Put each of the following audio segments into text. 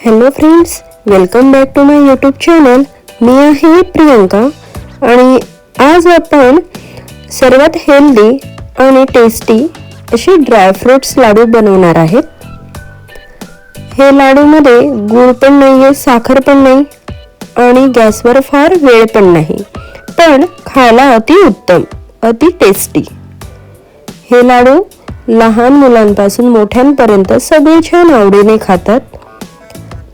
Hello friends, welcome back to my YouTube channel. मी आहे प्रियंका आणि आज आपण सर्वात हेल्दी आणि टेस्टी असे ड्रायफ्रुट्स लाडू बनवणार आहेत. हे लाडूमध्ये गूळ पण नाही आहे, साखर पण नाही आणि गॅसवर फार वेळ पण नाही, पण खायला अति उत्तम, अति टेस्टी. हे लाडू लहान मुलांपासून मोठ्यांपर्यंत सगळे छान आवडीने खातात.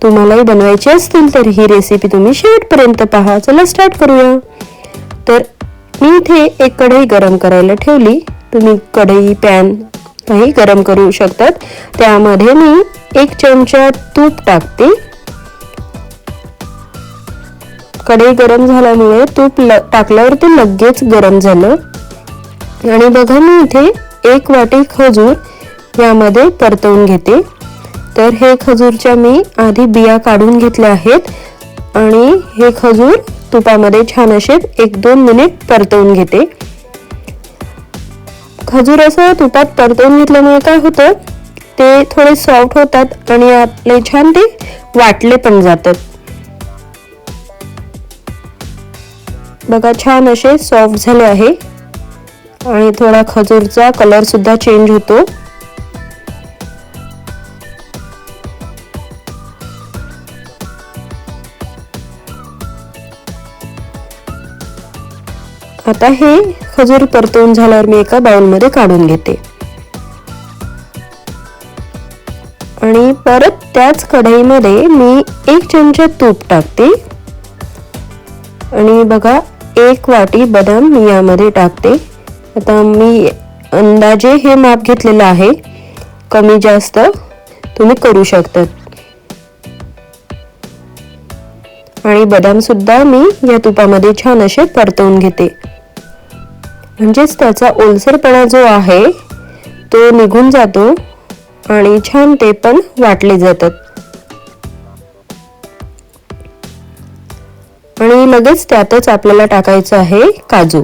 तुम्हालाही बनवायचे असतील तर ही रेसिपी तुम्ही शेवटपर्यंत पहा. चला स्टार्ट करूया. तर मी इथे एक कढई गरम करायला ठेवली. तुम्ही कढई पॅन काही गरम करू शकतात. त्यामध्ये मी 1 चमचा तूप टाकते. कढई गरम झाल्यामुळे तूप टाकल्यावर ते लगेच गरम झालं. आणि बघा, मी इथे 1 वाटी खजूर यामध्ये परतवून घेते. तर हे खजूरच्या मी आधी बिया काढून घेतल्या आहेत आणि हे खजूर तुपामध्ये छान असे 1-2 मिनिट परतवून घेते. खजूर असं तुपात परतवून घेतल्यामुळे काय होतं, ते थोडे सॉफ्ट होतात आणि आपले छान ते वाटले पण जातात. बघा, छान असे सॉफ्ट झाले आहे आणि थोडा खजूरचा कलर सुद्धा चेंज होतो. आता हे खजूर परतवून झाल्यावर मी एका बाउलमध्ये काढून घेते आणि परत त्याच कढईमध्ये मी 1 चमचा तूप टाकते आणि बघा, 1 वाटी बदाम मी यामध्ये टाकते. आता मी अंदाजे हे माप घेतलेलं आहे, कमी जास्त तुम्ही करू शकता. आणि बदाम सुद्धा मी या तुपामध्ये छान असे परतवून घेते, म्हणजेच त्याचा ओलसरपणा जो आहे तो निघून जातो आणि छान ते पण वाटले जातात. आणि लगेच त्यातच आपल्याला टाकायचं आहे काजू.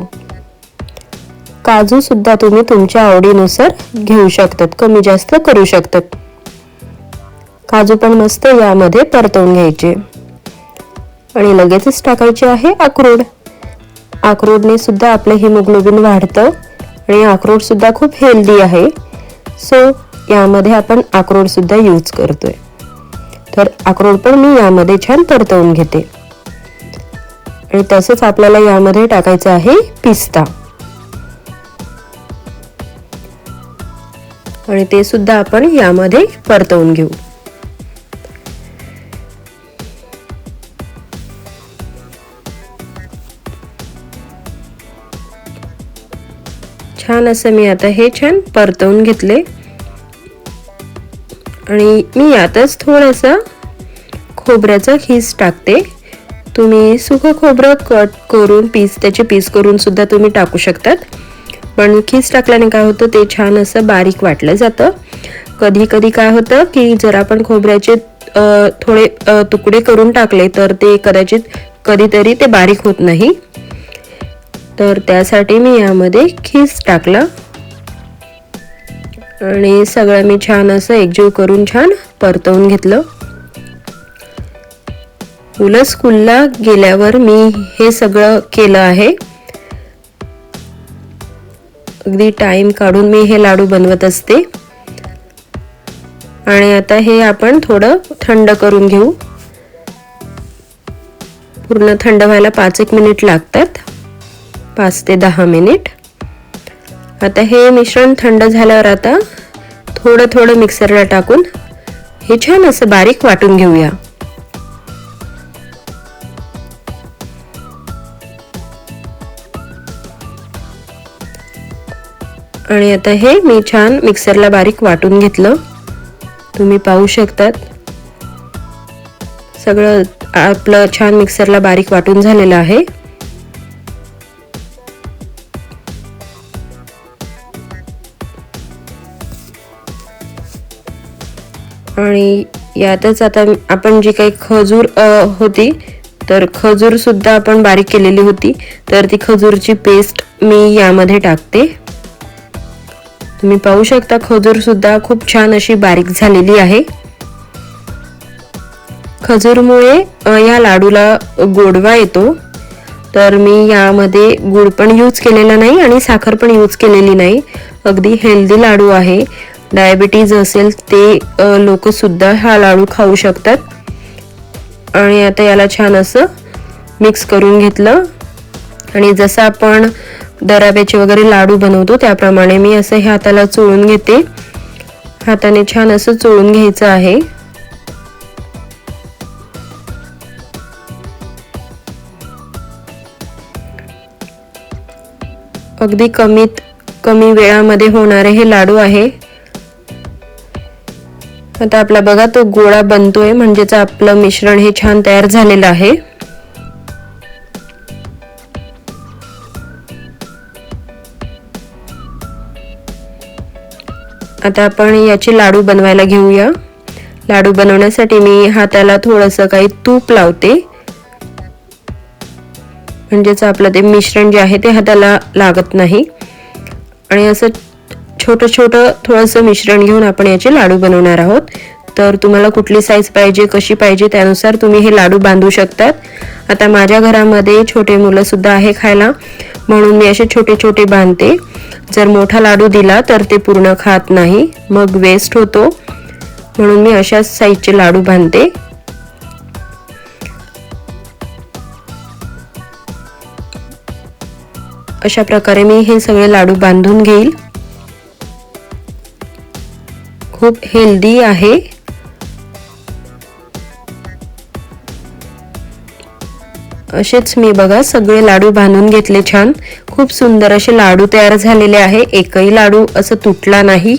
काजू सुद्धा तुम्ही तुमच्या आवडीनुसार घेऊ शकतात, कमी जास्त करू शकतात. काजू पण मस्त यामध्ये परतवून घ्यायचे आणि लगेचच टाकायचे आहे अक्रोड. अक्रोडने सुद्धा आपलं हिमोग्लोबिन वाढतं आणि अक्रोड सुद्धा खूप हेल्दी आहे. सो यामध्ये आपण अक्रोड सुद्धा यूज करतोय. तर अक्रोड पण मी यामध्ये छान परतवून घेते. आणि तसंच आपल्याला यामध्ये टाकायचं आहे पिस्ता आणि ते सुद्धा आपण यामध्ये परतवून घेऊ. छान असं मी आता हे छान परतवून घेतले आणि मी यातच थोडासा खोबऱ्याचा खीस टाकते. तुम्ही सुकं खोबरं कट करून त्याचे पीस करून सुद्धा तुम्ही टाकू शकतात, पण खीस टाकल्याने काय होतं, ते छान असं बारीक वाटलं जातं. कधी कधी काय होतं की जर आपण खोबऱ्याचे थोडे तुकडे करून टाकले तर ते कदाचित कधीतरी ते बारीक होत नाही. तर त्यासाठी मी यामध्ये खीस टाकला आणि सगळं मी छान असं एकजीव करून छान परतवून घेतलं. मुलं स्कूलला गेल्यावर मी हे सगळं केलं आहे. अगदी टाइम काढून मी हे लाडू बनवत असते. आणि आता हे आपण थोडं थंड करून घेऊ. पूर्ण थंड व्हायला 5-1 मिनिट लागतात, 5 ते 10 मिनिट. आता हे मिश्रण थंड झाल्यावर आता थोडं थोडं मिक्सरला टाकून हे छान असं बारीक वाटून घेऊया. आणि आता हे मी छान मिक्सरला बारीक वाटून घेतलं. तुम्ही पाहू शकतात सगळं आपलं छान मिक्सरला बारीक वाटून झालेलं आहे. आणि यातच आता आपण जी काही खजूर होती, तर खजूर सुद्धा आपण बारीक केलेली होती, तर ती खजूरची पेस्ट मी यामध्ये टाकते. तुम्ही पाहू शकता खजूर सुद्धा खूप छान अशी बारीक झालेली आहे. खजूरमुळे या लाडूला गोडवा येतो, तर मी यामध्ये गुळ पण यूज केलेला नाही आणि साखर पण यूज केलेली नाही. अगदी हेल्दी लाडू आहे. डायबिटीज असेल ते लोकसुद्धा हा लाडू खाऊ शकतात. आणि आता याला छान असं मिक्स करून घेतलं आणि जसं आपण दराब्याचे वगैरे लाडू बनवतो त्याप्रमाणे मी असं हे हाताला चोळून घेते. हाताने छान असं चोळून घ्यायचं आहे. अगदी कमीत कमी वेळामध्ये होणारे हे लाडू आहे. आता आपला बघा तो गोळा बनतोय, म्हणजेच आपलं मिश्रण हे छान तयार झालेलं आहे. आता आपण याचे लाडू बनवायला घेऊया. लाडू बनवण्यासाठी मी हाताला थोडंसं काही तूप लावते, म्हणजेच आपलं ते मिश्रण जे आहे ते हाताला लागत नाही. आणि असं छोटं छोटं थोडंसं मिश्रण घेऊन आपण याचे लाडू बनवणार आहोत. तर तुम्हाला कुठली साईज पाहिजे, कशी पाहिजे त्यानुसार तुम्ही हे लाडू बांधू शकतात. आता माझ्या घरामध्ये छोटे मुलं सुद्धा आहे खायला, म्हणून मी असे छोटे छोटे बांधते. जर मोठा लाडू दिला तर ते पूर्ण खात नाही, मग वेस्ट होतो, म्हणून मी अशाच साईजचे लाडू बांधते. अशा प्रकारे मी हे सगळे लाडू बांधून घेईल. खूप हेल्दी आहे. असेच मी बघा सगळे लाडू बांधून घेतले. छान खूप सुंदर असे लाडू तयार झालेले आहे. एकही लाडू असं तुटला नाही.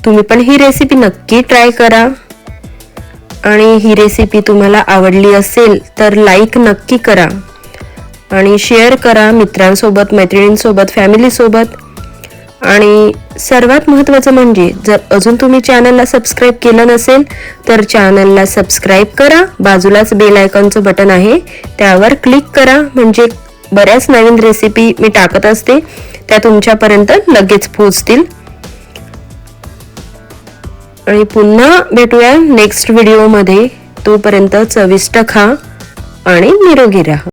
तुम्ही पण ही रेसिपी नक्की ट्राय करा. आणि ही रेसिपी तुम्हाला आवडली असेल तर लाईक नक्की करा आणि शेअर करा मित्रांसोबत, मैत्रिणींसोबत, फॅमिलीसोबत. आणि सर्वात महत्त्वाचं म्हणजे जर अजून तुम्ही चॅनलला सबस्क्राईब केलं नसेल तर चॅनलला सबस्क्राईब करा. बाजूलाच बेल आयकॉनचं बटन आहे त्यावर क्लिक करा, म्हणजे बऱ्याच नवीन रेसिपी मी टाकत असते त्या तुमच्यापर्यंत लगेच पोहोचतील. आणि पुन्हा भेटूया नेक्स्ट व्हिडिओमध्ये. तोपर्यंत चविष्ट खा आणि निरोगी राहा.